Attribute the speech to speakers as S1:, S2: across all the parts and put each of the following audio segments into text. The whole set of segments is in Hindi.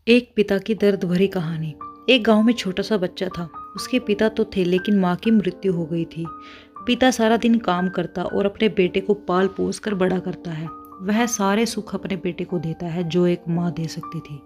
S1: एक पिता की दर्द भरी कहानी। एक गांव में छोटा सा बच्चा था। उसके पिता तो थे लेकिन माँ की मृत्यु हो गई थी। पिता सारा दिन काम करता और अपने बेटे को पाल पोस कर बड़ा करता है। वह सारे सुख अपने बेटे को देता है जो एक माँ दे सकती थी।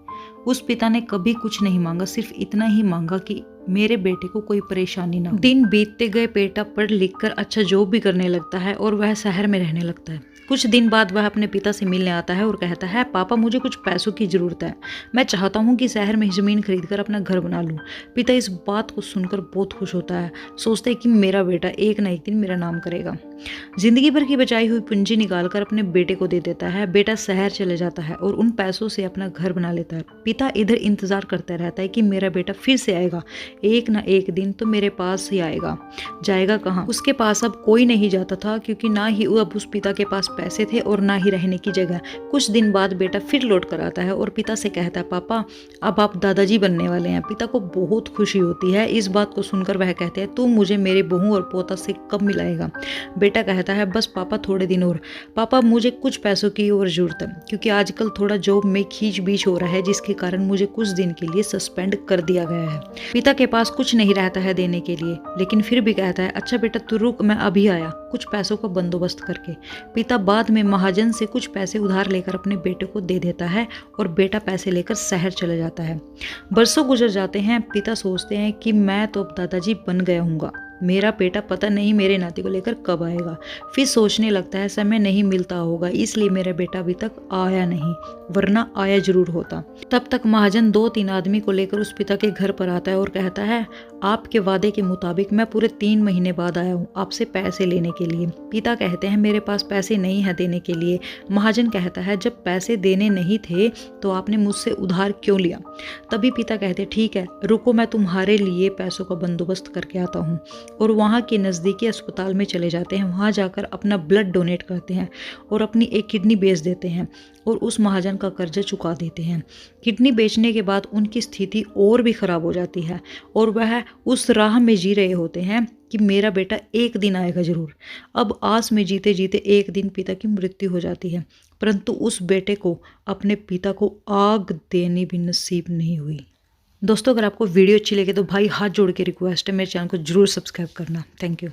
S1: उस पिता ने कभी कुछ नहीं मांगा, सिर्फ इतना ही मांगा कि मेरे बेटे को कोई परेशानी ना हो। दिन बीतते गए, बेटा पढ़ लिख कर अच्छा जॉब भी करने लगता है और वह शहर में रहने लगता है। कुछ दिन बाद वह अपने पिता से मिलने आता है और कहता है, पापा मुझे कुछ पैसों की ज़रूरत है। मैं चाहता हूँ कि शहर में ज़मीन खरीदकर अपना घर बना लूँ। पिता इस बात को सुनकर बहुत खुश होता है। सोचते हैं कि मेरा बेटा एक ना एक दिन मेरा नाम करेगा। जिंदगी भर की बचाई हुई पूंजी निकालकर अपने बेटे को दे देता है। बेटा शहर चले जाता है और उन पैसों से अपना घर बना लेता है। पिता इधर इंतजार करता रहता है कि मेरा बेटा फिर से आएगा, एक ना एक दिन तो मेरे पास ही आएगा। जाएगा कहाँ? उसके पास अब कोई नहीं जाता था, क्योंकि ना ही अब उस पिता के पास पैसे थे और ना ही रहने की जगह। कुछ दिन बाद बेटा फिर लौट कर आता है और पिता से कहता है, पापा अब आप दादाजी बनने वाले हैं। पिता को बहुत खुशी होती है। इस बात को सुनकर वह कहते हैं, तू मुझे मेरे बहू और पोता से कब मिलाएगा? बेटा कहता है, बस पापा थोड़े दिन और। पापा मुझे कुछ पैसों की और जरूरत है, क्योंकि आजकल थोड़ा जॉब में खींच बीच हो रहा है, जिसके कारण मुझे कुछ दिन के लिए सस्पेंड कर दिया गया है। पिता के पास कुछ नहीं रहता है देने के लिए, लेकिन फिर भी कहता है, अच्छा बेटा तू रुक, मैं अभी आया कुछ पैसों का बंदोबस्त करके। पिता बाद में महाजन से कुछ पैसे उधार लेकर अपने बेटे को दे देता है और बेटा पैसे लेकर शहर चले जाता है। बरसों गुजर जाते हैं। पिता सोचते हैं कि मैं तो अब दादाजी बन गया हूँगा, मेरा बेटा पता नहीं मेरे नाती को लेकर कब आएगा। फिर सोचने लगता है, समय नहीं मिलता होगा इसलिए मेरा बेटा अभी तक आया नहीं, वरना आया जरूर होता। तब तक महाजन 2-3 आदमी को लेकर उस पिता के घर पर आता है और कहता है, आपके वादे के मुताबिक मैं पूरे 3 महीने बाद आया हूँ आपसे पैसे लेने के लिए। पिता कहते हैं, मेरे पास पैसे नहीं है देने के लिए। महाजन कहता है, जब पैसे देने नहीं थे तो आपने मुझसे उधार क्यों लिया? तभी पिता कहते, ठीक है रुको, मैं तुम्हारे लिए पैसों का बंदोबस्त करके आता हूँ। और वहाँ के नज़दीकी अस्पताल में चले जाते हैं। वहाँ जाकर अपना ब्लड डोनेट करते हैं और अपनी एक किडनी बेच देते हैं और उस महाजन का कर्जा चुका देते हैं। किडनी बेचने के बाद उनकी स्थिति और भी ख़राब हो जाती है और वह उस राह में जी रहे होते हैं कि मेरा बेटा एक दिन आएगा ज़रूर। अब आस में जीते जीते एक दिन पिता की मृत्यु हो जाती है, परंतु उस बेटे को अपने पिता को आग देनी भी नसीब नहीं हुई। दोस्तों अगर आपको वीडियो अच्छी लगे तो भाई हाथ जोड़ के रिक्वेस्ट है, मेरे चैनल को जरूर सब्सक्राइब करना। Thank you.